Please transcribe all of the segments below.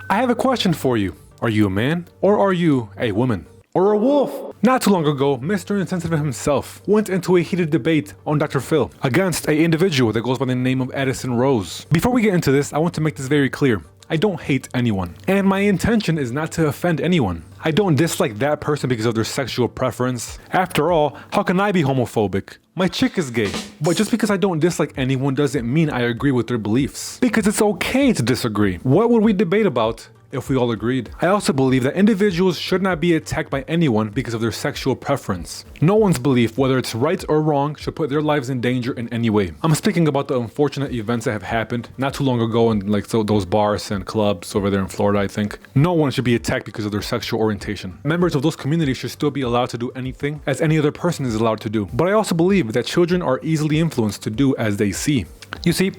I have a question for you. Are you a man or are you a woman? Or a wolf? Not too long ago, Mr. Insensitive himself went into a heated debate on Dr. Phil against an individual that goes by the name of Addison Rose. Before we get into this, I want to make this very clear. I don't hate anyone, and my intention is not to offend anyone. I don't dislike that person because of their sexual preference. After all, how can I be homophobic? My chick is gay. But just because I don't dislike anyone doesn't mean I agree with their beliefs. Because it's okay to disagree. What would we debate about if we all agreed? I also believe that individuals should not be attacked by anyone because of their sexual preference. No one's belief, whether it's right or wrong, should put their lives in danger in any way. I'm speaking about the unfortunate events that have happened not too long ago in those bars and clubs over there in Florida, I think. No one should be attacked because of their sexual orientation. Members of those communities should still be allowed to do anything as any other person is allowed to do. But I also believe that children are easily influenced to do as they see. You see,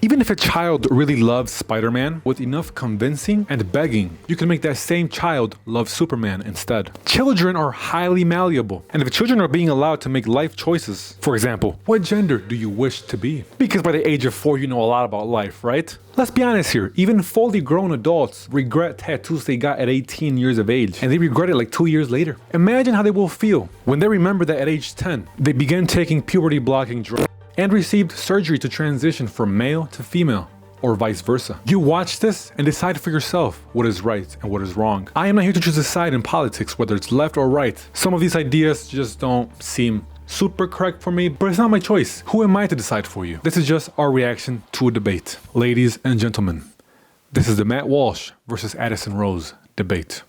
even if a child really loves Spider-Man, with enough convincing and begging, you can make that same child love Superman instead. Children are highly malleable, and if children are being allowed to make life choices, for example, what gender do you wish to be? Because by the age of 4, you know a lot about life, right? Let's be honest here, even fully grown adults regret tattoos they got at 18 years of age, and they regret it like 2 years later. Imagine how they will feel when they remember that at age 10, they began taking puberty blocking drugs and received surgery to transition from male to female, or vice versa. You watch this and decide for yourself what is right and what is wrong. I am not here to choose a side in politics, whether it's left or right. Some of these ideas just don't seem super correct for me, but it's not my choice. Who am I to decide for you? This is just our reaction to a debate. Ladies and gentlemen, this is the Matt Walsh versus Addison Rose debate.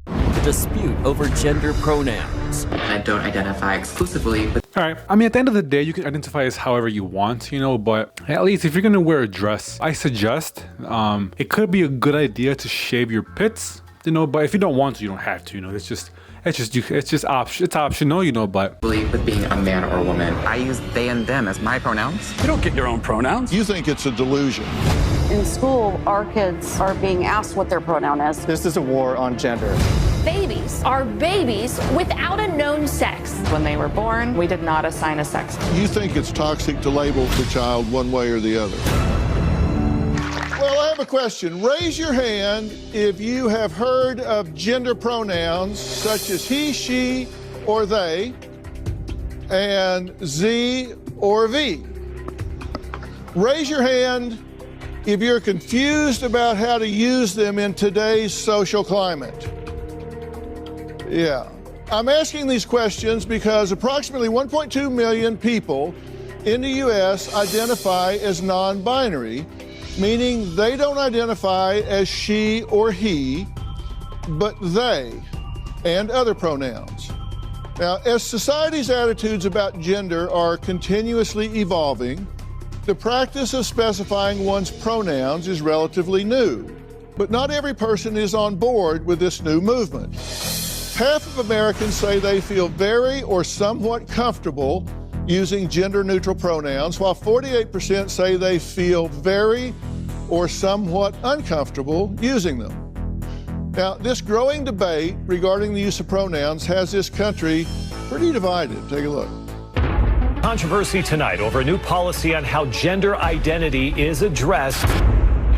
The dispute over gender pronouns. I don't identify exclusively with. Alright, I mean, at the end of the day, you can identify as however you want, but at least if you're gonna wear a dress, I suggest it could be a good idea to shave your pits, but if you don't want to, you don't have to, it's optional, but With being a man or a woman, I use they and them as my pronouns. You don't get your own pronouns. You think it's a delusion. In school, our kids are being asked what their pronoun is. This is a war on gender. Babies are babies without a known sex. When they were born, we did not assign a sex. You think it's toxic to label the child one way or the other. Well, I have a question. Raise your hand if you have heard of gender pronouns such as he, she, or they, and Z or V. Raise your hand if you're confused about how to use them in today's social climate. Yeah. I'm asking these questions because approximately 1.2 million people in the U.S. identify as non-binary, meaning they don't identify as she or he, but they and other pronouns. Now, as society's attitudes about gender are continuously evolving, the practice of specifying one's pronouns is relatively new, but not every person is on board with this new movement. Half of Americans say they feel very or somewhat comfortable using gender-neutral pronouns, while 48% say they feel very or somewhat uncomfortable using them. Now, this growing debate regarding the use of pronouns has this country pretty divided. Take a look. Controversy tonight over a new policy on how gender identity is addressed.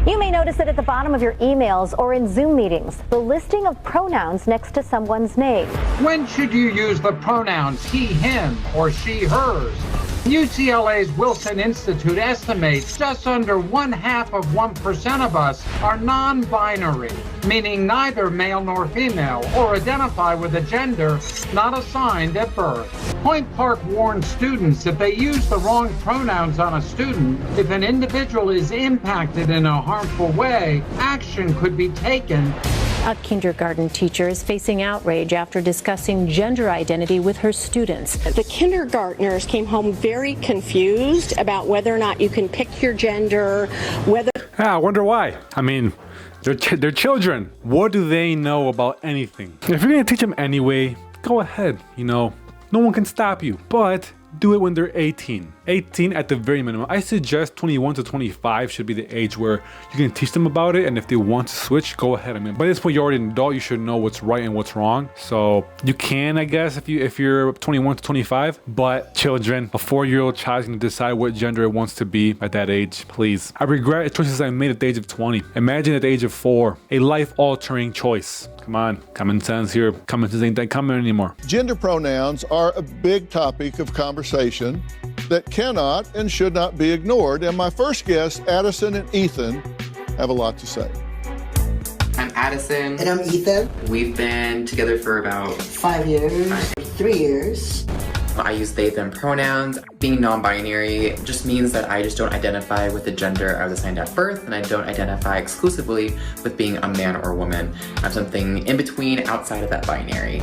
You may notice it at the bottom of your emails or in Zoom meetings, the listing of pronouns next to someone's name. When should you use the pronouns he, him, or she, hers? UCLA's Wilson Institute estimates just under 0.5% of us are non-binary, meaning neither male nor female, or identify with a gender not assigned at birth. Point Park warns students if they use the wrong pronouns on a student, if an individual is impacted in a harmful way, action could be taken. A kindergarten teacher is facing outrage after discussing gender identity with her students. The kindergartners came home very confused about whether or not you can pick your gender, I wonder why. I mean, they're children. What do they know about anything? If you're gonna teach them anyway, go ahead, no one can stop you, but do it when they're 18. 18 at the very minimum. I suggest 21 to 25 should be the age where you can teach them about it, and if they want to switch, go ahead. I mean, by this point you're already an adult, you should know what's right and what's wrong. So you can, I guess, if you're 21 to 25, but children, a 4-year-old child can decide what gender it wants to be at that age, please. I regret choices I made at the age of 20. Imagine at the age of 4, a life-altering choice. Come on, common sense here. Common sense ain't that common anymore. Gender pronouns are a big topic of conversation that cannot and should not be ignored. And my first guests, Addison and Ethan, have a lot to say. I'm Addison. And I'm Ethan. We've been together for about 5 years, 3 years. I use they, them pronouns. Being non-binary just means that I just don't identify with the gender I was assigned at birth, and I don't identify exclusively with being a man or woman. I'm something in between, outside of that binary.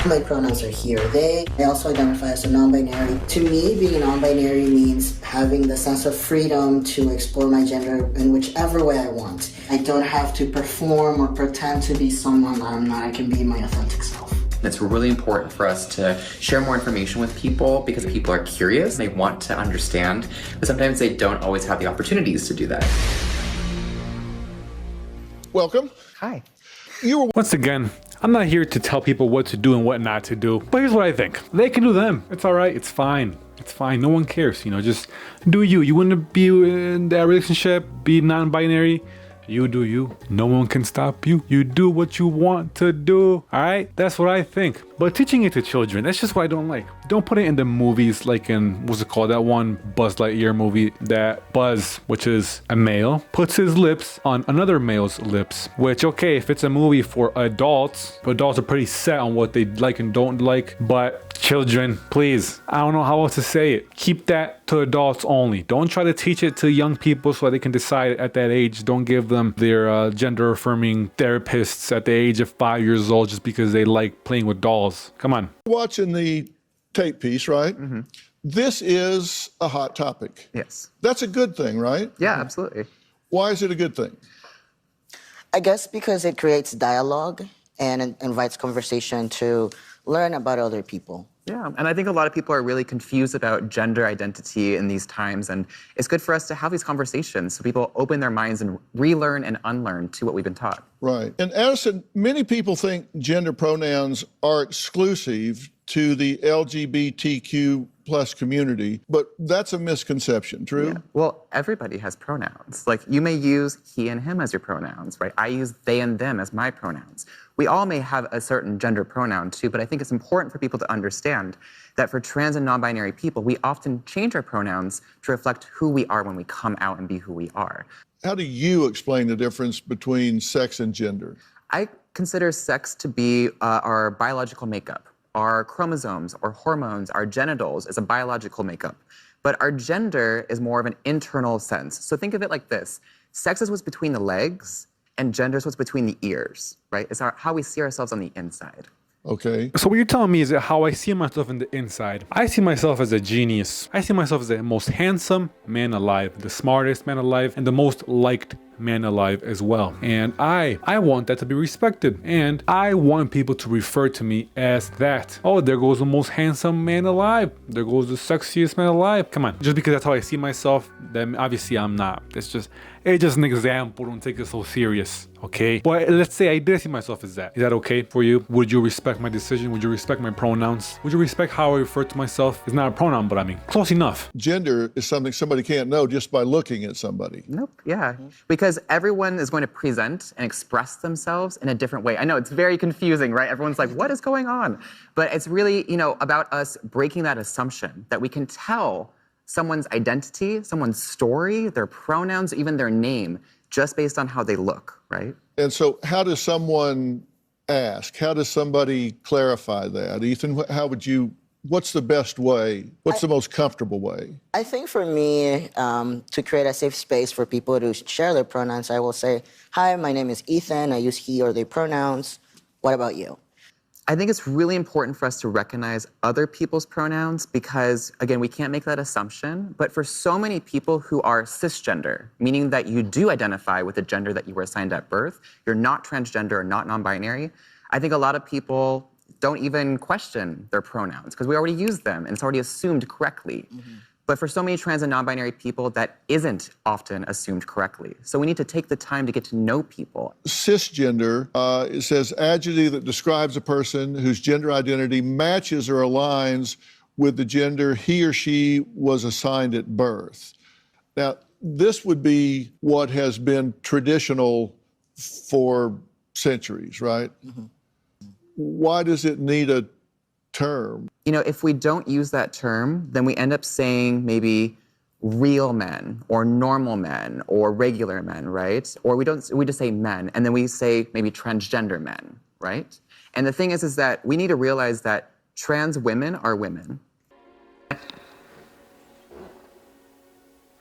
My pronouns are he or they. I also identify as a non-binary. To me, being a non-binary means having the sense of freedom to explore my gender in whichever way I want. I don't have to perform or pretend to be someone I'm not. I can be my authentic self. It's really important for us to share more information with people because people are curious, they want to understand, but sometimes they don't always have the opportunities to do that. Welcome. Hi. Once again, I'm not here to tell people what to do and what not to do, but here's what I think. They can do them. It's all right. It's fine. It's fine. No one cares. You know, just do you. You want to be in that relationship, be non-binary. You do you. No one can stop you. You do what you want to do. All right? That's what I think. But teaching it to children, that's just what I don't like. Don't put it in the movies like in, what's it called? That one Buzz Lightyear movie that Buzz, which is a male, puts his lips on another male's lips. Which, okay, if it's a movie for adults are pretty set on what they like and don't like. But children, please, I don't know how else to say it. Keep that to adults only. Don't try to teach it to young people so they can decide at that age. Don't give them their gender-affirming therapists at the age of 5 years old just because they like playing with dolls. Come on. Watching the tape piece, right? Mm-hmm. This is a hot topic. Yes. That's a good thing, right? Yeah, absolutely. Why is it a good thing? I guess because it creates dialogue and it invites conversation to learn about other people. Yeah, and I think a lot of people are really confused about gender identity in these times, and it's good for us to have these conversations so people open their minds and relearn and unlearn to what we've been taught. Right. And Addison, many people think gender pronouns are exclusive to the LGBTQ plus community, but that's a misconception, true? Yeah. Well, everybody has pronouns. Like, you may use he and him as your pronouns, right? I use they and them as my pronouns. We all may have a certain gender pronoun too, but I think it's important for people to understand that for trans and non-binary people, we often change our pronouns to reflect who we are when we come out and be who we are. How do you explain the difference between sex and gender? I consider sex to be our biological makeup. Our chromosomes or hormones, our genitals is a biological makeup. But our gender is more of an internal sense. So think of it like this. Sex is what's between the legs, and gender is what's between the ears, right? It's how we see ourselves on the inside. Okay. So what you're telling me is that how I see myself in the inside. I see myself as a genius. I see myself as the most handsome man alive, the smartest man alive, and the most liked man alive as well. And I want that to be respected. And I want people to refer to me as that. Oh, there goes the most handsome man alive. There goes the sexiest man alive. Come on. Just because that's how I see myself, then obviously I'm not. It's just an example. Don't take it so serious, okay? But let's say I did see myself as that. Is that okay for you? Would you respect my decision? Would you respect my pronouns? Would you respect how I refer to myself? It's not a pronoun, but I mean, close enough. Gender is something somebody can't know just by looking at somebody. Nope, yeah. Because everyone is going to present and express themselves in a different way. I know it's very confusing, right? Everyone's like, what is going on? But it's really, about us breaking that assumption that we can tell someone's identity, someone's story, their pronouns, even their name, just based on how they look, right? And so how does someone ask? How does somebody clarify that? Ethan, what's the best way? What's the most comfortable way? I think for me, to create a safe space for people to share their pronouns, I will say, hi, my name is Ethan. I use he or they pronouns. What about you? I think it's really important for us to recognize other people's pronouns because, again, we can't make that assumption. But for so many people who are cisgender, meaning that you do identify with the gender that you were assigned at birth, you're not transgender or not non-binary, I think a lot of people don't even question their pronouns because we already use them and it's already assumed correctly. Mm-hmm. But for so many trans and non-binary people, that isn't often assumed correctly. So we need to take the time to get to know people. Cisgender, it says adjective that describes a person whose gender identity matches or aligns with the gender he or she was assigned at birth. Now, this would be what has been traditional for centuries, right? Mm-hmm. Why does it need a term? You know, if we don't use that term, then we end up saying maybe real men or normal men or regular men, right? Or we just say men, and then we say maybe transgender men, right? And the thing is that we need to realize that trans women are women.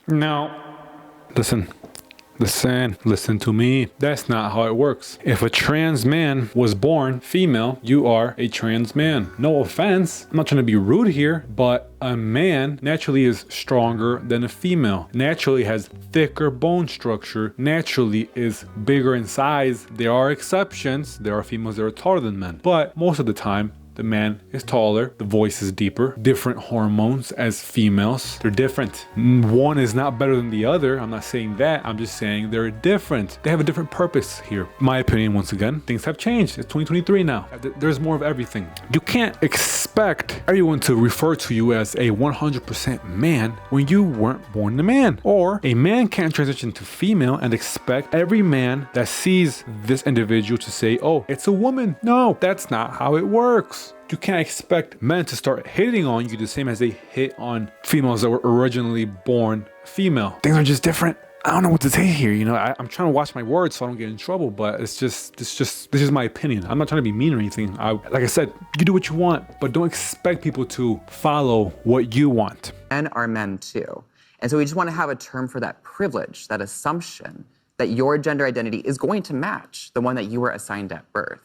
Now, listen to me. That's not how it works. If a trans man was born female, you are a trans man. No offense, I'm not trying to be rude here, but a man naturally is stronger than a female, naturally has thicker bone structure, naturally is bigger in size. There are exceptions. There are females that are taller than men, but most of the time, the man is taller, the voice is deeper, different hormones as females. They're different. One is not better than the other. I'm not saying that. I'm just saying they're different. They have a different purpose here. My opinion, once again, things have changed. It's 2023 now. There's more of everything. You can't expect everyone to refer to you as a 100% man when you weren't born a man. Or a man can't transition to female and expect every man that sees this individual to say, oh, it's a woman. No, that's not how it works. You can't expect men to start hitting on you the same as they hit on females that were originally born female. Things are just different. I don't know what to say here. You know, I'm trying to watch my words so I don't get in trouble, but this is my opinion. I'm not trying to be mean or anything. Like I said, you do what you want, but don't expect people to follow what you want. Men are men too. And so we just want to have a term for that privilege, that assumption that your gender identity is going to match the one that you were assigned at birth.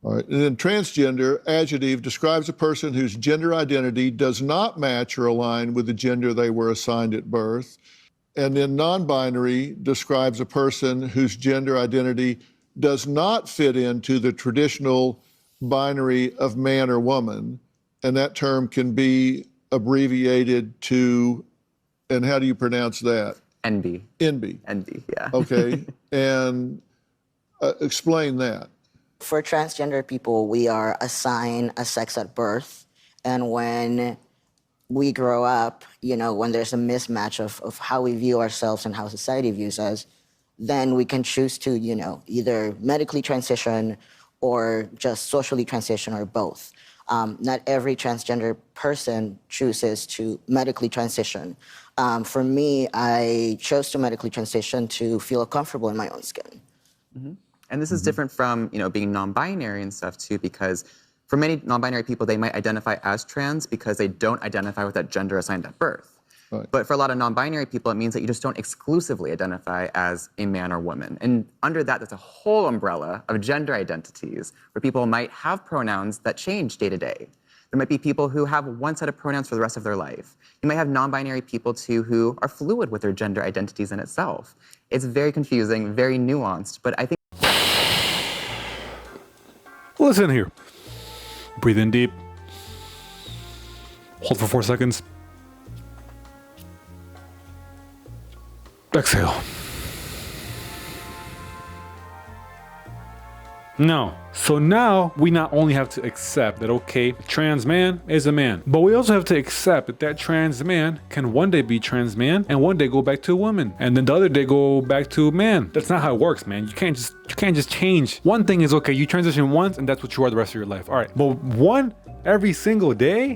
All right. And then transgender, adjective, describes a person whose gender identity does not match or align with the gender they were assigned at birth. And then non-binary describes a person whose gender identity does not fit into the traditional binary of man or woman. And that term can be abbreviated to, and how do you pronounce that? NB. NB. NB, yeah. Okay. And explain that. For transgender people, we are assigned a sex at birth. And when we grow up, you know, when there's a mismatch of how we view ourselves and how society views us, then we can choose to, you know, either medically transition or just socially transition or both. Not every transgender person chooses to medically transition. For me, I chose to medically transition to feel comfortable in my own skin. Mm-hmm. And this is different from, you know, being non-binary and stuff too, because for many non-binary people, they might identify as trans because they don't identify with that gender assigned at birth. Right. But for a lot of non-binary people, it means that you just don't exclusively identify as a man or woman. And under that, there's a whole umbrella of gender identities where people might have pronouns that change day to day. There might be people who have one set of pronouns for the rest of their life. You might have non-binary people too who are fluid with their gender identities in itself. It's very confusing, very nuanced, but I think listen here. Breathe in deep. Hold for 4 seconds. Exhale. No. So now we not only have to accept that, okay, trans man is a man, but we also have to accept that that trans man can one day be trans man and one day go back to a woman and then the other day go back to a man. That's not how it works, man. You can't just change. One thing is, okay, you transition once and that's what you are the rest of your life. All right, but one every single day?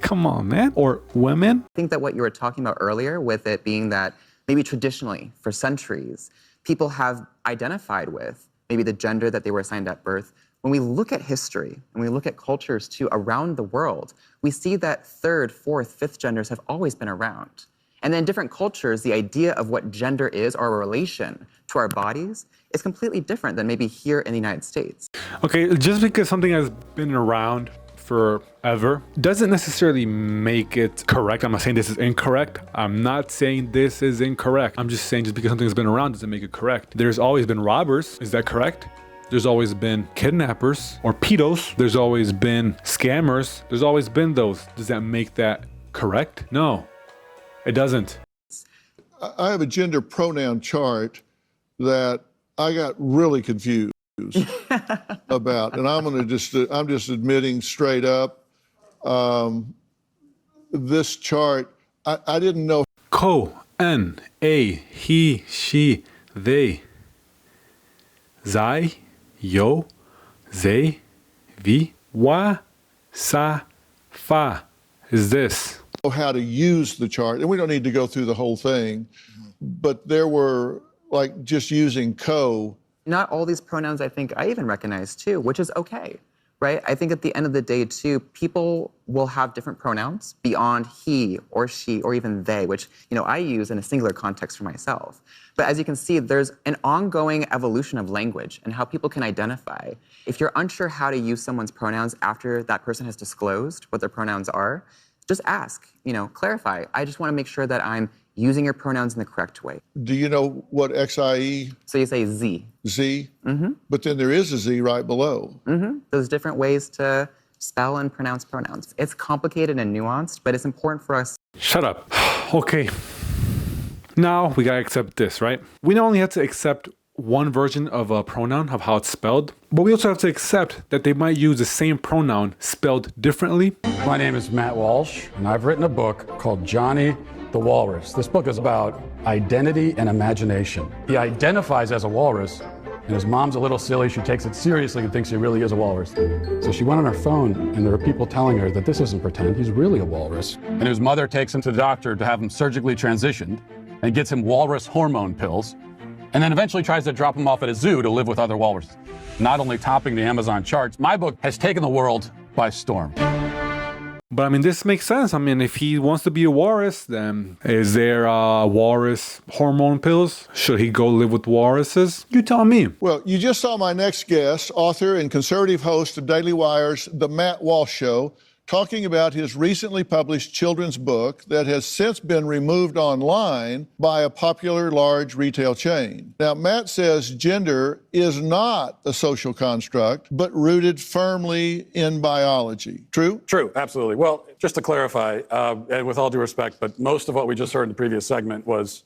Come on, man. Or women? I think that what you were talking about earlier with it being that maybe traditionally for centuries, people have identified with maybe the gender that they were assigned at birth. When we look at history and we look at cultures too around the world, we see that third, fourth, fifth genders have always been around. And then in different cultures, the idea of what gender is or a relation to our bodies is completely different than maybe here in the United States. Okay, just because something has been around forever doesn't necessarily make it correct. I'm not saying this is incorrect. I'm not saying this is incorrect. I'm just saying just because something's been around doesn't make it correct. There's always been robbers. Is that correct? There's always been kidnappers or pedos. There's always been scammers. There's always been those. Does that make that correct? No. It doesn't. I have a gender pronoun chart that I got really confused about, and I'm just admitting straight up, this chart, I didn't know. Ko, en, a, he, she, they. Sei, yo, ze, vi, wa, sa, fa is this. How to use the chart, and we don't need to go through the whole thing, but there were, like, just using ko. Not all these pronouns I think I even recognize too, which is okay, right? I think at the end of the day too, people will have different pronouns beyond he or she or even they, which, you know, I use in a singular context for myself. But as you can see, there's an ongoing evolution of language and how people can identify. If you're unsure how to use someone's pronouns after that person has disclosed what their pronouns are, just ask, you know, clarify. I just want to make sure that I'm using your pronouns in the correct way. Do you know what XIE? So you say Z. Z? Mm-hmm. But then there is a Z right below. Mm-hmm. There's different ways to spell and pronounce pronouns. It's complicated and nuanced, but it's important for us. Shut up. Okay. Now we gotta accept this, right? We not only have to accept one version of a pronoun, of how it's spelled, but we also have to accept that they might use the same pronoun spelled differently. My name is Matt Walsh, and I've written a book called Johnny the Walrus. This book is about identity and imagination. He identifies as a walrus, and his mom's a little silly. She takes it seriously and thinks he really is a walrus. So she went on her phone, and there are people telling her that this isn't pretend, he's really a walrus. And his mother takes him to the doctor to have him surgically transitioned, and gets him walrus hormone pills, and then eventually tries to drop him off at a zoo to live with other walruses. Not only topping the Amazon charts, my book has taken the world by storm. But I mean, this makes sense. I mean, if he wants to be a walrus, then is there walrus hormone pills? Should he go live with walruses? You tell me. Well, you just saw my next guest, author and conservative host of Daily Wire's The Matt Walsh Show, talking about his recently published children's book that has since been removed online by a popular large retail chain. Now, Matt says gender is not a social construct, but rooted firmly in biology. True? True, absolutely. Well, just to clarify, and with all due respect, but most of what we just heard in the previous segment was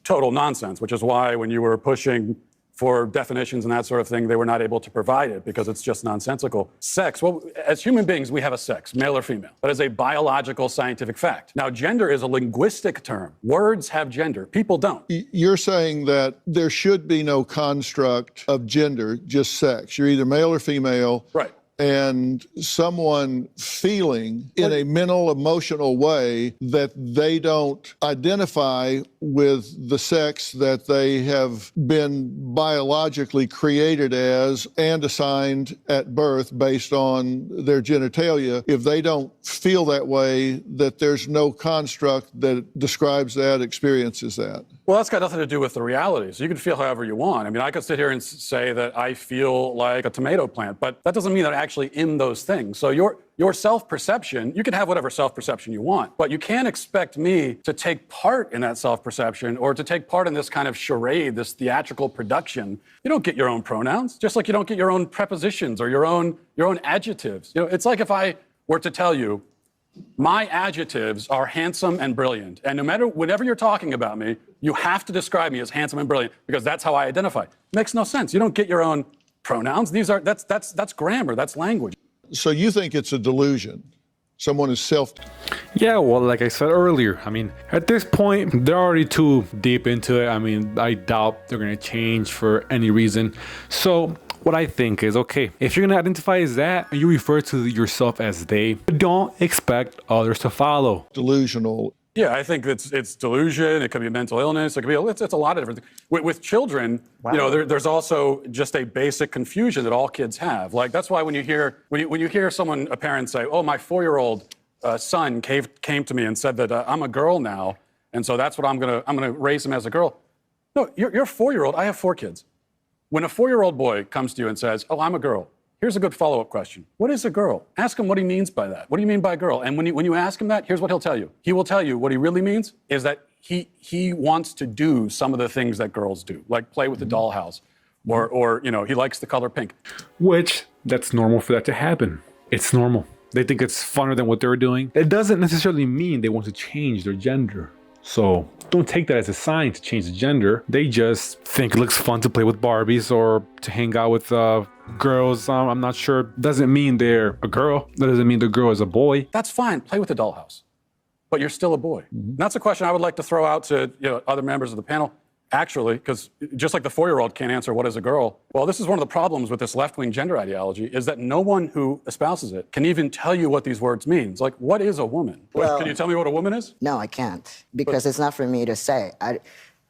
total nonsense, which is why when you were pushing for definitions and that sort of thing, they were not able to provide it because it's just nonsensical. Sex, well, as human beings, we have a sex, male or female. That is a biological scientific fact. Now, gender is a linguistic term. Words have gender. People don't. You're saying that there should be no construct of gender, just sex. You're either male or female. Right. And someone feeling in a mental, emotional way that they don't identify with the sex that they have been biologically created as and assigned at birth based on their genitalia, if they don't feel that way, that there's no construct that describes that, experiences that. Well, that's got nothing to do with the reality. So you can feel however you want. I mean, I could sit here and say that I feel like a tomato plant, but that doesn't mean that I'm actually in those things. So your self-perception, you can have whatever self-perception you want, but you can't expect me to take part in that self-perception or to take part in this kind of charade, this theatrical production. You don't get your own pronouns, just like you don't get your own prepositions or your own adjectives. You know, it's like if I were to tell you, my adjectives are handsome and brilliant. And no matter, whenever you're talking about me, you have to describe me as handsome and brilliant because that's how I identify. Makes no sense. You don't get your own pronouns. That's grammar, that's language. So you think it's a delusion? Someone is Yeah, well, like I said earlier, I mean, at this point, they're already too deep into it. I mean, I doubt they're going to change for any reason. So what I think is, okay, if you're going to identify as that and you refer to yourself as they, don't expect others to follow. Delusional. Yeah, I think it's delusion. It could be mental illness. It could be it's a lot of different things. With children, wow. You know, there's also just a basic confusion that all kids have. Like that's why when you hear a parent say, "Oh, my 4-year-old son came to me and said that I'm a girl now, and so that's what I'm gonna raise him as a girl." No, you're a 4-year-old. I have 4 kids. When a 4-year-old boy comes to you and says, "Oh, I'm a girl," here's a good follow-up question. What is a girl? Ask him what he means by that. What do you mean by girl? And when you ask him that, here's what he'll tell you. He will tell you what he really means is that he wants to do some of the things that girls do, like play with the dollhouse, or you know, he likes the color pink. Which, that's normal for that to happen. It's normal. They think it's funner than what they're doing. It doesn't necessarily mean they want to change their gender. So don't take that as a sign to change the gender. They just think it looks fun to play with Barbies or to hang out with girls. I'm not sure. Doesn't mean they're a girl. That doesn't mean the girl is a boy. That's fine. Play with the dollhouse. But you're still a boy. And that's a question I would like to throw out to other members of the panel. Actually, because just like the 4-year-old can't answer what is a girl, well, this is one of the problems with this left-wing gender ideology is that no one who espouses it can even tell you what these words mean. It's like, what is a woman? Well, can you tell me what a woman is? No, I can't, because it's not for me to say.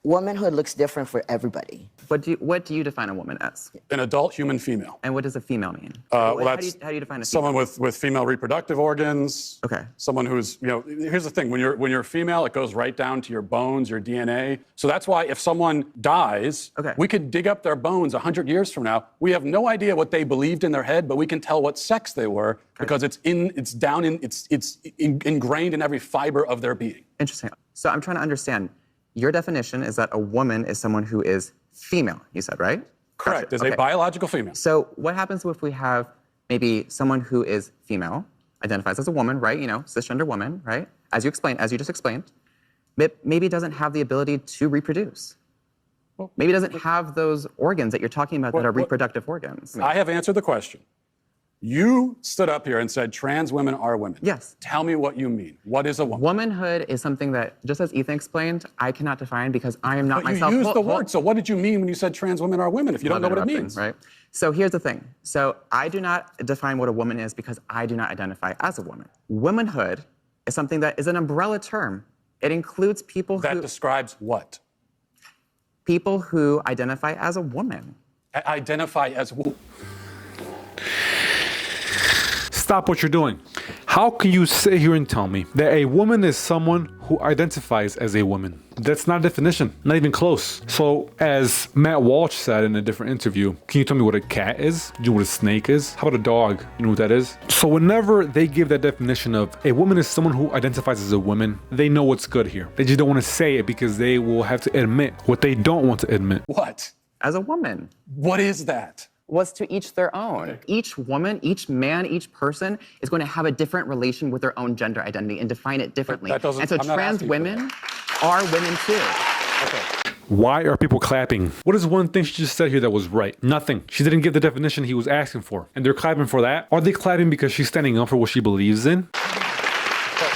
Womanhood looks different for everybody. What do you define a woman as? An adult human female. And what does a female mean? Well, how that's do you define a female? someone with female reproductive organs. Okay. Someone who's, here's the thing, when you're female, it goes right down to your bones, your DNA. So that's why if someone dies, we could dig up their bones 100 years from now. We have no idea what they believed in their head, but we can tell what sex they were because it's ingrained in every fiber of their being. Interesting. So I'm trying to understand. Your definition is that a woman is someone who is female, you said, right? Correct, is a biological female. So what happens if we have maybe someone who is female, identifies as a woman, right? Cisgender woman, right? As you just explained, but maybe doesn't have the ability to reproduce. Maybe doesn't have those organs that you're talking about that are reproductive organs. I have answered the question. You stood up here and said trans women are women. Yes. Tell me what you mean. What is a woman? Womanhood is something that, just as Ethan explained, I cannot define because I am not myself. You used the word, so what did you mean when you said trans women are women if you don't know what it means? Right. So here's the thing. So I do not define what a woman is because I do not identify as a woman. Womanhood is something that is an umbrella term. It includes people that describes what? People who identify as a woman. Identify as who? Stop what you're doing. How can you sit here and tell me that a woman is someone who identifies as a woman? That's not a definition, not even close. So as Matt Walsh said in a different interview, can you tell me what a cat is? Do you know what a snake is? How about a dog? You know what that is? So whenever they give that definition of a woman is someone who identifies as a woman, they know what's good here. They just don't want to say it because they will have to admit what they don't want to admit. What? As a woman. What is that? Was to each their own. Each woman, each man, each person is going to have a different relation with their own gender identity and define it differently. And so trans women are women too. Okay. Why are people clapping? What is one thing she just said here that was right? Nothing. She didn't give the definition he was asking for. And they're clapping for that? Are they clapping because she's standing up for what she believes in?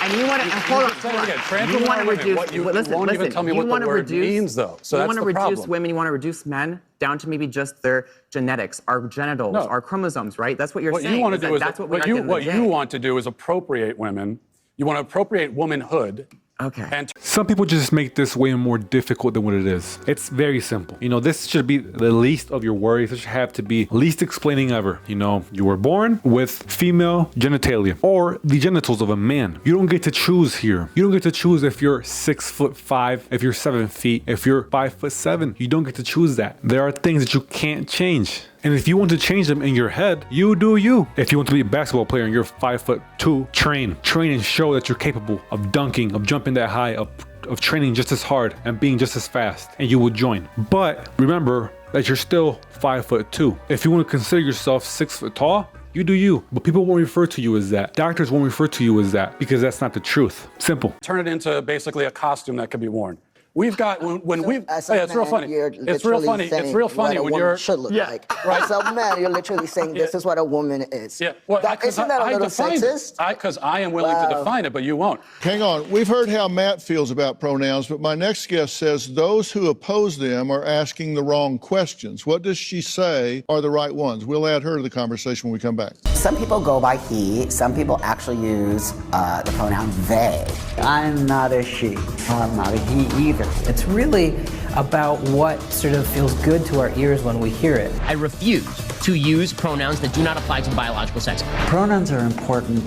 And you want to hold on. You want to reduce. Won't even tell me what the word means, though. So you that's want to reduce women. You want to reduce men down to maybe just their genetics, our genitals, our chromosomes, right? That's what you're saying. You want to do is that's what you want to do is appropriate women. You want to appropriate womanhood. Okay. And some people just make this way more difficult than what it is. It's very simple. This should be the least of your worries. It should have to be least explaining ever. You were born with female genitalia or the genitals of a man. You don't get to choose here. You don't get to choose if you're 6'5", if you're 7 feet, if you're 5'7". You don't get to choose that. There are things that you can't change. And if you want to change them in your head, you do you. If you want to be a basketball player and you're 5'2", train and show that you're capable of dunking, of jumping that high, of training just as hard and being just as fast, and you will join. But remember that you're still 5'2". If you want to consider yourself 6 foot tall, you do you. But people won't refer to you as that. Doctors won't refer to you as that because that's not the truth. Simple. Turn it into basically a costume that can be worn. We've got it's real funny. It's real funny when you're should look like. Right. As a man, you're literally saying this is what a woman is. Yeah. Well, isn't that a little sexist? Because I am willing to define it, but you won't. Hang on. We've heard how Matt feels about pronouns, but my next guest says those who oppose them are asking the wrong questions. What does she say are the right ones? We'll add her to the conversation when we come back. Some people go by he. Some people actually use the pronoun they. I'm not a she. I'm not a he either. It's really about what sort of feels good to our ears when we hear it. I refuse to use pronouns that do not apply to biological sex. Pronouns are important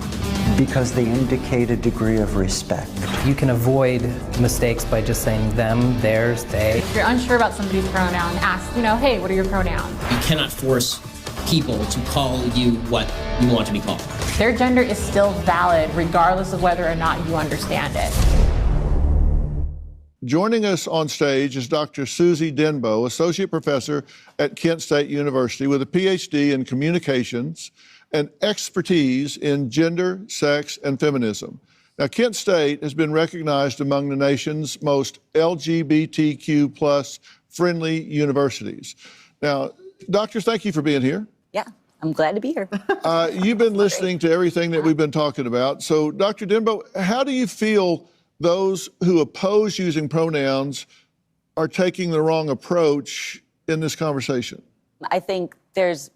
because they indicate a degree of respect. You can avoid mistakes by just saying them, theirs, they. If you're unsure about somebody's pronoun, ask, hey, what are your pronouns? You cannot force people to call you what you want to be called. Their gender is still valid regardless of whether or not you understand it. Joining us on stage is Dr. Susie Denbo, Associate Professor at Kent State University with a PhD in Communications and expertise in gender, sex, and feminism. Now, Kent State has been recognized among the nation's most LGBTQ plus friendly universities. Now, doctors, thank you for being here. Yeah, I'm glad to be here. You've been listening to everything that we've been talking about. So, Dr. Denbo, how do you feel those who oppose using pronouns are taking the wrong approach in this conversation? I think there's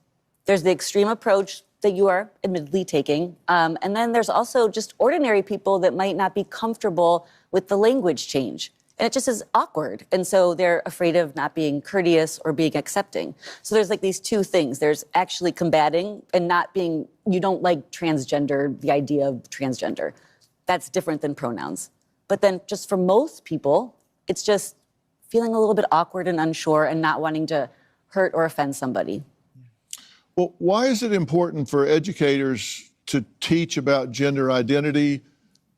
the extreme approach that you are admittedly taking. And then there's also just ordinary people that might not be comfortable with the language change. And it just is awkward. And so they're afraid of not being courteous or being accepting. So there's like these two things. There's actually combating and not being, you don't like transgender, the idea of transgender. That's different than pronouns. But then just for most people, it's just feeling a little bit awkward and unsure and not wanting to hurt or offend somebody. Well, why is it important for educators to teach about gender identity,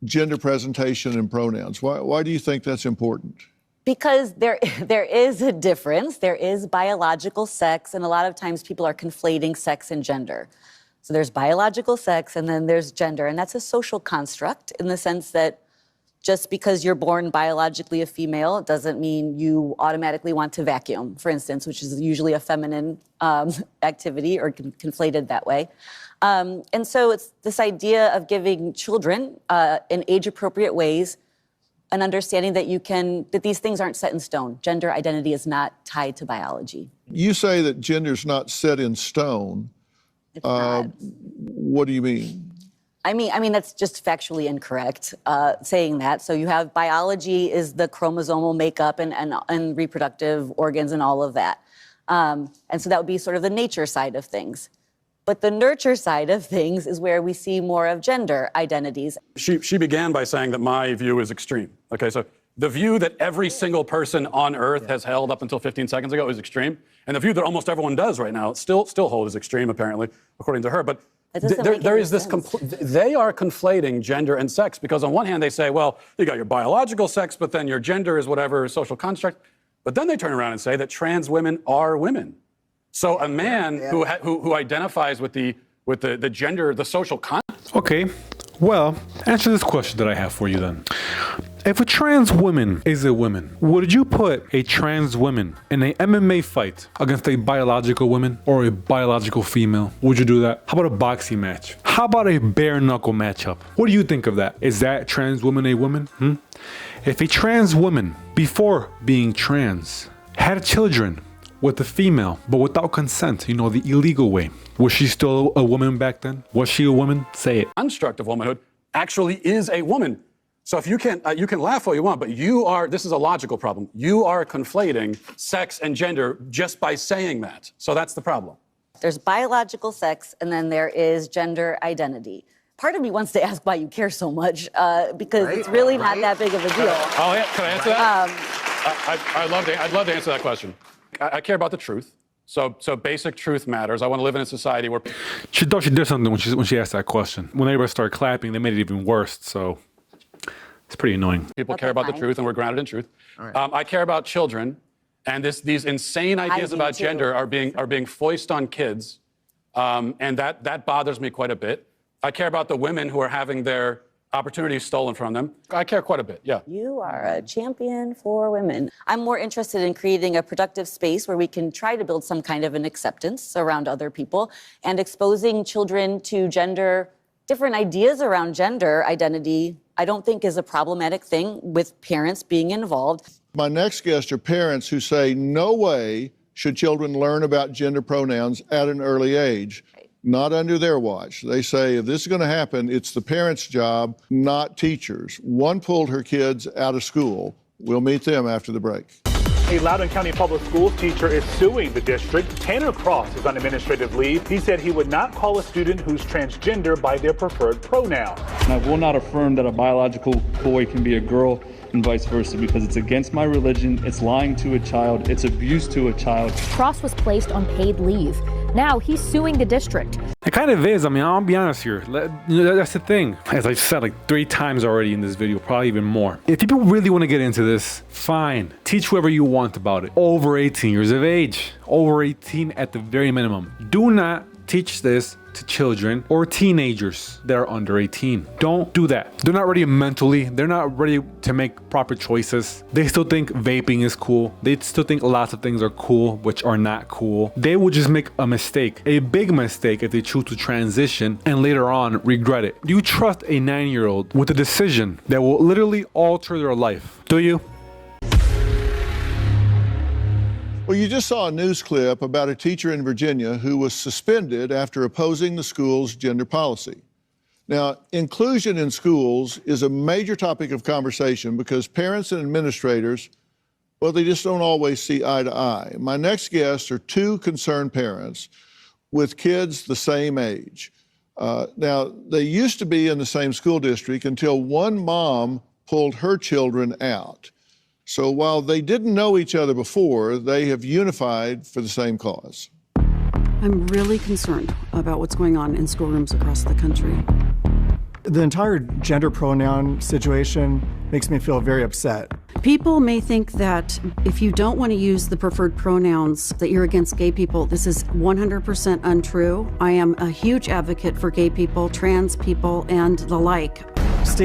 gender presentation, and pronouns? Why do you think that's important? Because there is a difference. There is biological sex, and a lot of times people are conflating sex and gender. So there's biological sex, and then there's gender, and that's a social construct in the sense that just because you're born biologically a female doesn't mean you automatically want to vacuum, for instance, which is usually a feminine activity or conflated that way. And so it's this idea of giving children in age-appropriate ways an understanding that these things aren't set in stone. Gender identity is not tied to biology. You say that gender's not set in stone. It's not. What do you mean? I mean that's just factually incorrect saying that. So you have biology is the chromosomal makeup and reproductive organs and all of that. And so that would be sort of the nature side of things. But the nurture side of things is where we see more of gender identities. She began by saying that my view is extreme. Okay, so the view that every single person on Earth has held up until 15 seconds ago is extreme. And the view that almost everyone does right now still hold as extreme, apparently, according to her. But there is this, they are conflating gender and sex because on one hand they say, well, you got your biological sex, but then your gender is whatever social construct. But then they turn around and say that trans women are women. So a man who identifies with the gender, the social construct. Okay, well, answer this question that I have for you then. If a trans woman is a woman, would you put a trans woman in an MMA fight against a biological woman or a biological female? Would you do that? How about a boxing match? How about a bare knuckle matchup? What do you think of that? Is that trans woman a woman? If a trans woman, before being trans, had children with a female, but without consent, the illegal way, was she still a woman back then? Was she a woman? Say it. Construct of womanhood actually is a woman. So if you can laugh all you want, but this is a logical problem. You are conflating sex and gender just by saying that. So that's the problem. There's biological sex, and then there is gender identity. Part of me wants to ask why you care so much, because it's really not that big of a deal. Oh, yeah. Can I answer that? I'd love to answer that question. I care about the truth. So basic truth matters. I want to live in a society where... She thought she did something when she asked that question. When everybody started clapping, they made it even worse, so... It's pretty annoying. People care about the truth, and we're grounded in truth. Right. I care about children, and these insane ideas about gender are being foisted on kids, and that bothers me quite a bit. I care about the women who are having their opportunities stolen from them. I care quite a bit, yeah. You are a champion for women. I'm more interested in creating a productive space where we can try to build some kind of an acceptance around other people and exposing children to different ideas around gender identity. I don't think is a problematic thing with parents being involved. My next guests are parents who say, no way should children learn about gender pronouns at an early age, not under their watch. They say, if this is going to happen, it's the parents' job, not teachers. One pulled her kids out of school. We'll meet them after the break. A Loudoun County Public Schools teacher is suing the district. Tanner Cross is on administrative leave. He said he would not call a student who's transgender by their preferred pronoun. And I will not affirm that a biological boy can be a girl and vice versa because it's against my religion, it's lying to a child, it's abuse to a child. Cross was placed on paid leave. Now he's suing the district. It kind of is. I'll be honest here. That's the thing. As I've said like 3 times already in this video, probably even more. If people really want to get into this, fine. Teach whoever you want about it. Over 18 years of age. Over 18 at the very minimum. Do not teach this to children or teenagers that are under 18. Don't do that. They're not ready mentally. They're not ready to make proper choices. They still think vaping is cool. They still think lots of things are cool, which are not cool. They will just make a mistake, a big mistake, if they choose to transition and later on regret it. Do you trust a 9-year-old with a decision that will literally alter their life? Do you? Well, you just saw a news clip about a teacher in Virginia who was suspended after opposing the school's gender policy. Now, inclusion in schools is a major topic of conversation because parents and administrators, well, they just don't always see eye to eye. My next guests are two concerned parents with kids the same age. Now, they used to be in the same school district until one mom pulled her children out. So while they didn't know each other before, they have unified for the same cause. I'm really concerned about what's going on in schoolrooms across the country. The entire gender pronoun situation makes me feel very upset. People may think that if you don't want to use the preferred pronouns, that you're against gay people. This is 100% untrue. I am a huge advocate for gay people, trans people, and the like.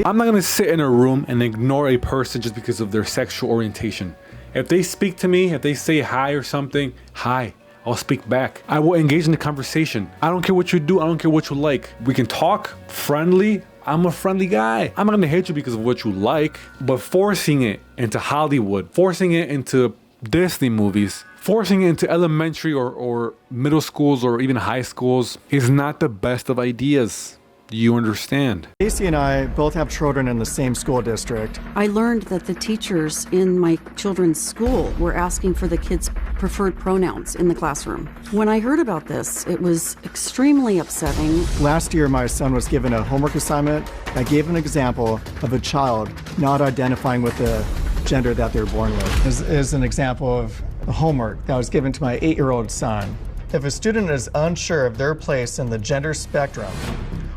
I'm not gonna sit in a room and ignore a person just because of their sexual orientation. If they speak to me, if they say hi or something, hi, I'll speak back. I will engage in the conversation. I don't care what you do, I don't care what you like. We can talk friendly. I'm a friendly guy. I'm not gonna hate you because of what you like, but forcing it into Hollywood, forcing it into Disney movies, forcing it into elementary or middle schools or even high schools is not the best of ideas. Do you understand? Casey and I both have children in the same school district. I learned that the teachers in my children's school were asking for the kids' preferred pronouns in the classroom. When I heard about this, it was extremely upsetting. Last year, my son was given a homework assignment that gave an example of a child not identifying with the gender that they're born with. This is an example of a homework that was given to my 8-year-old son. If a student is unsure of their place in the gender spectrum,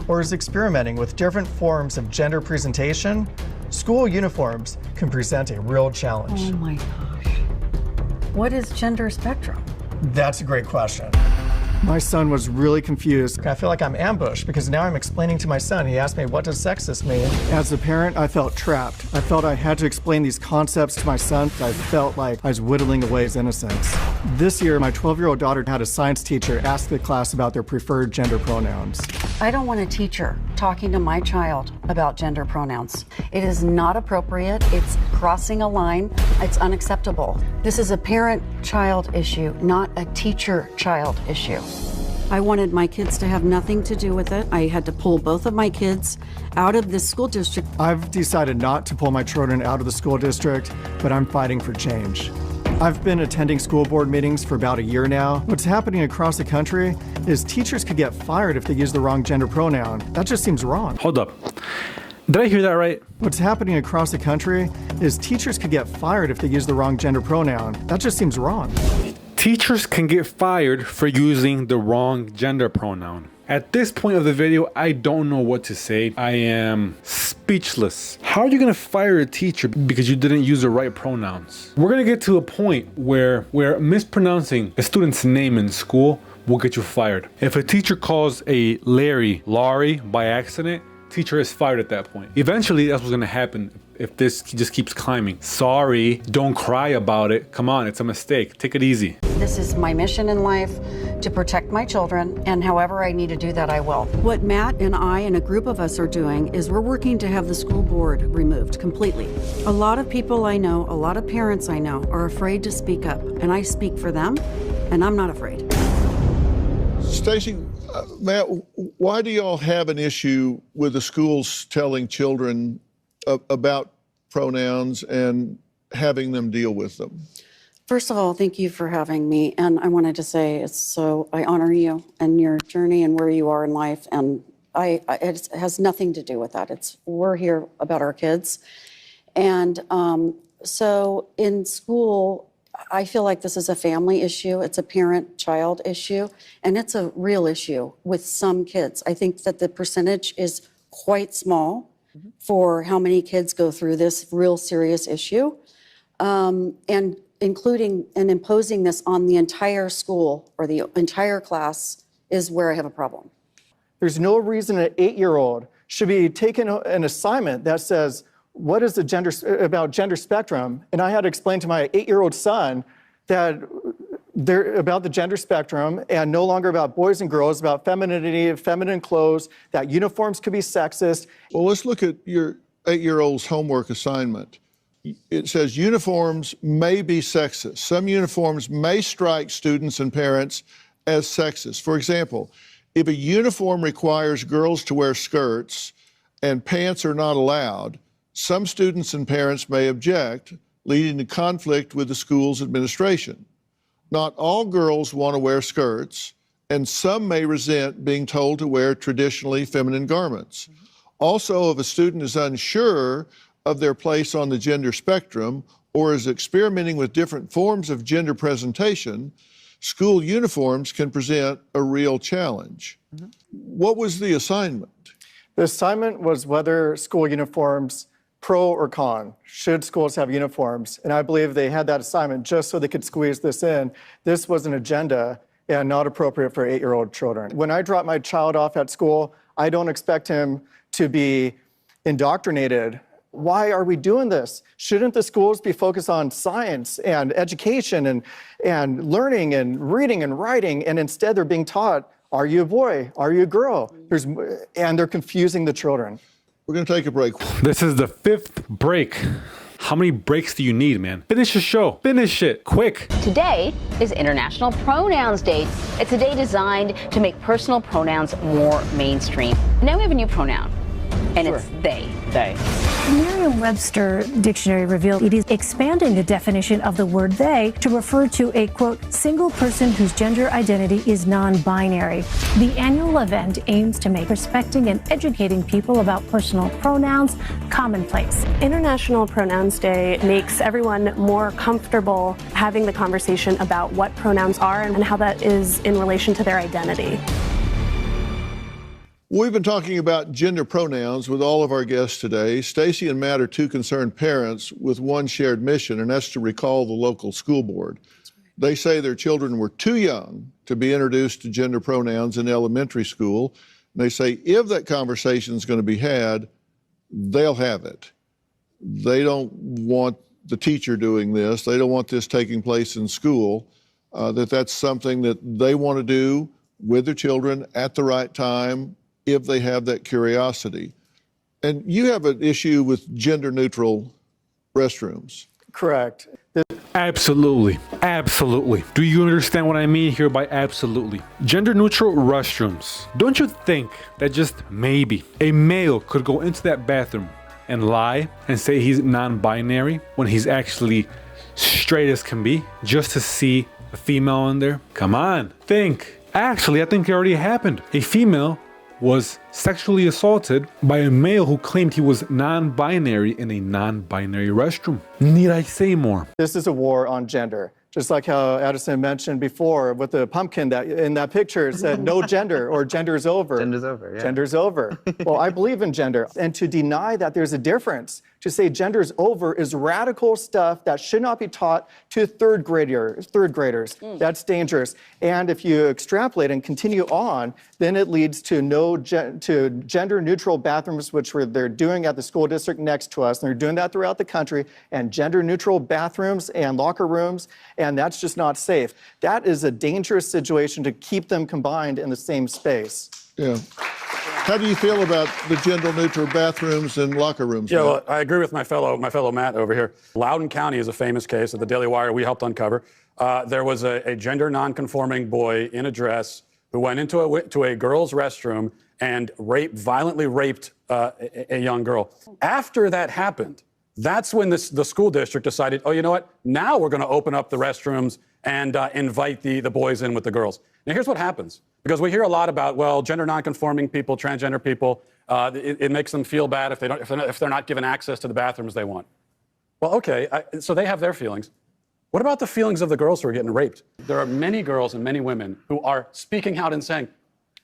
or is experimenting with different forms of gender presentation, school uniforms can present a real challenge. Oh my gosh. What is gender spectrum? That's a great question. My son was really confused. I feel like I'm ambushed because now I'm explaining to my son. He asked me, what does sexist mean? As a parent, I felt trapped. I felt I had to explain these concepts to my son. I felt like I was whittling away his innocence. This year, my 12-year-old daughter had a science teacher ask the class about their preferred gender pronouns. I don't want a teacher talking to my child about gender pronouns. It is not appropriate. It's crossing a line. It's unacceptable. This is a parent-child issue, not a teacher-child issue. I wanted my kids to have nothing to do with it. I had to pull both of my kids out of this school district. I've decided not to pull my children out of the school district, but I'm fighting for change. I've been attending school board meetings for about a year now. What's happening across the country is teachers could get fired if they use the wrong gender pronoun. That just seems wrong. Hold up. Did I hear that right? What's happening across the country is teachers could get fired if they use the wrong gender pronoun. That just seems wrong. Teachers can get fired for using the wrong gender pronoun. At this point of the video, I don't know what to say. I am speechless. How are you gonna fire a teacher because you didn't use the right pronouns? We're gonna get to a point where mispronouncing a student's name in school will get you fired. If a teacher calls a Larry Laurie by accident, teacher is fired at that point. Eventually, that's what's gonna happen if this just keeps climbing. Sorry, don't cry about it. Come on, it's a mistake. Take it easy. This is my mission in life, to protect my children, and however I need to do that, I will. What Matt and I and a group of us are doing is we're working to have the school board removed completely. A lot of people I know, a lot of parents I know are afraid to speak up, and I speak for them, and I'm not afraid. Stacey, Matt, why do y'all have an issue with the schools telling children about pronouns and having them deal with them? First of all, thank you for having me. And I wanted to say I honor you and your journey and where you are in life. And it has nothing to do with that. We're here about our kids. And so in school, I feel like this is a family issue. It's a parent-child issue. And it's a real issue with some kids. I think that the percentage is quite small for how many kids go through this real serious issue. And including and imposing this on the entire school or the entire class is where I have a problem. There's no reason an 8-year-old should be taking an assignment that says, what is the about gender spectrum? And I had to explain to my 8-year-old son that they're about the gender spectrum and no longer about boys and girls, about femininity, feminine clothes, that uniforms could be sexist. Well, let's look at your 8-year-old's homework assignment. It says uniforms may be sexist. Some uniforms may strike students and parents as sexist. For example, if a uniform requires girls to wear skirts and pants are not allowed, some students and parents may object, leading to conflict with the school's administration. Not all girls want to wear skirts, and some may resent being told to wear traditionally feminine garments. Also, if a student is unsure of their place on the gender spectrum or is experimenting with different forms of gender presentation, school uniforms can present a real challenge. What was the assignment? The assignment was whether school uniforms, pro or con, should schools have uniforms? And I believe they had that assignment just so they could squeeze this in. This was an agenda and not appropriate for 8-year-old children. When I drop my child off at school, I don't expect him to be indoctrinated. Why are we doing this? Shouldn't the schools be focused on science and education and learning and reading and writing? And instead they're being taught, are you a boy? Are you a girl? And they're confusing the children. We're going to take a break. This is the 5th break. How many breaks do you need, man? Finish the show. Finish it. Quick. Today is International Pronouns Day. It's a day designed to make personal pronouns more mainstream. Now we have a new pronoun, and it's they. They. Merriam-Webster dictionary revealed it is expanding the definition of the word they to refer to a, quote, single person whose gender identity is non-binary. The annual event aims to make respecting and educating people about personal pronouns commonplace. International Pronouns Day makes everyone more comfortable having the conversation about what pronouns are and how that is in relation to their identity. We've been talking about gender pronouns with all of our guests today. Stacy and Matt are two concerned parents with one shared mission, and that's to recall the local school board. They say their children were too young to be introduced to gender pronouns in elementary school. And they say if that conversation is going to be had, they'll have it. They don't want the teacher doing this. They don't want this taking place in school, that's something that they want to do with their children at the right time, if they have that curiosity. And you have an issue with gender-neutral restrooms. Correct. Absolutely. Absolutely. Do you understand what I mean here by absolutely? Gender-neutral restrooms. Don't you think that just maybe a male could go into that bathroom and lie and say he's non-binary when he's actually straight as can be just to see a female in there? Come on. Think. Actually, I think it already happened. A female was sexually assaulted by a male who claimed he was non-binary in a non-binary restroom. Need I say more? This is a war on gender. Just like how Addison mentioned before with the pumpkin that in that picture it said no gender or gender's over. Gender's over, yeah. Gender's over. Well, I believe in gender. And to deny that there's a difference, to say gender's over is radical stuff that should not be taught to third graders. That's dangerous. And if you extrapolate and continue on, then it leads to to gender-neutral bathrooms, which they're doing at the school district next to us. And they're doing that throughout the country, and gender-neutral bathrooms and locker rooms, and that's just not safe. That is a dangerous situation to keep them combined in the same space. Yeah. How do you feel about the gender-neutral bathrooms and locker rooms? Yeah, well, I agree with my fellow Matt over here. Loudoun County is a famous case that the Daily Wire we helped uncover. There was a gender non-conforming boy in a dress who went into a girl's restroom and violently raped a young girl. After that happened, that's when the school district decided, oh, you know what? Now we're going to open up the restrooms and invite the boys in with the girls. Now, here's what happens. Because we hear a lot about, well, gender nonconforming people, transgender people, it makes them feel bad if they're not given access to the bathrooms they want. Well, okay, so they have their feelings. What about the feelings of the girls who are getting raped? There are many girls and many women who are speaking out and saying,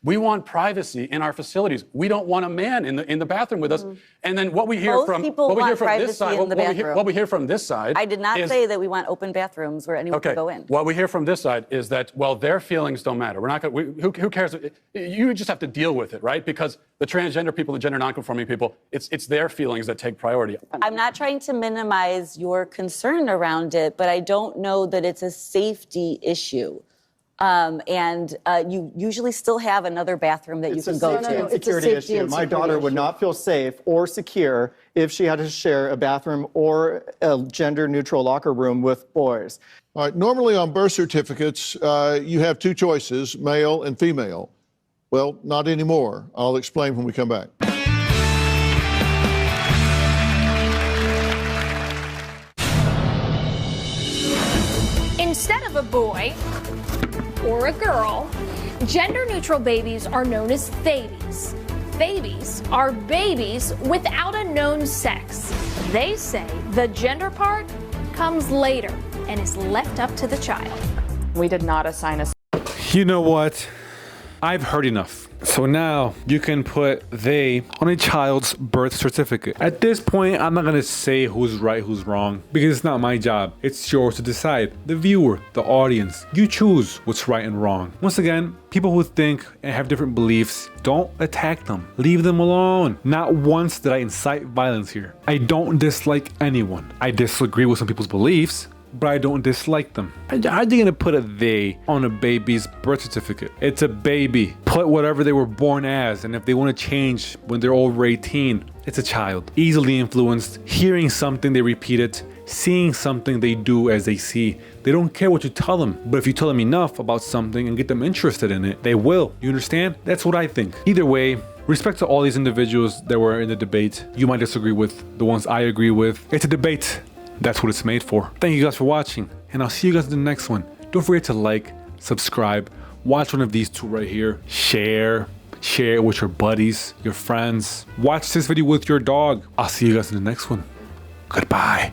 We want privacy in our facilities. We don't want a man in the bathroom with us. And then what we hear Most from people what we hear want from this privacy side, in the bathroom. what we hear from this side. I did not say that we want open bathrooms where anyone can go in. What we hear from this side is that, well, their feelings don't matter. We're not going. Who cares? You just have to deal with it, right? Because the transgender people, the gender nonconforming people, it's their feelings that take priority. I'm not trying to minimize your concern around it, but I don't know that it's a safety issue. You usually still have another bathroom that you can go to. It's a security issue. My daughter would not feel safe or secure if she had to share a bathroom or a gender-neutral locker room with boys. All right, normally on birth certificates, you have two choices, male and female. Well, not anymore. I'll explain when we come back. Instead of a boy or a girl, gender-neutral babies are known as babies. Babies are babies without a known sex. They say the gender part comes later and is left up to the child. We did not assign a... You know what? I've heard enough. So now you can put they on a child's birth certificate. At this point, I'm not gonna say who's right, who's wrong, because it's not my job. It's yours to decide. The viewer, the audience, you choose what's right and wrong. Once again, people who think and have different beliefs, don't attack them. Leave them alone. Not once did I incite violence here. I don't dislike anyone. I disagree with some people's beliefs, but I don't dislike them. How are you gonna put a they on a baby's birth certificate? It's a baby. Put whatever they were born as, and if they want to change when they're over 18, it's a child. Easily influenced, hearing something they repeat it, seeing something they do as they see. They don't care what you tell them, but if you tell them enough about something and get them interested in it, they will. You understand? That's what I think. Either way, respect to all these individuals that were in the debate. You might disagree with the ones I agree with. It's a debate. That's what it's made for. Thank you guys for watching, and I'll see you guys in the next one. Don't forget to like, subscribe, watch one of these two right here, share it with your buddies, your friends. Watch this video with your dog. I'll see you guys in the next one. Goodbye.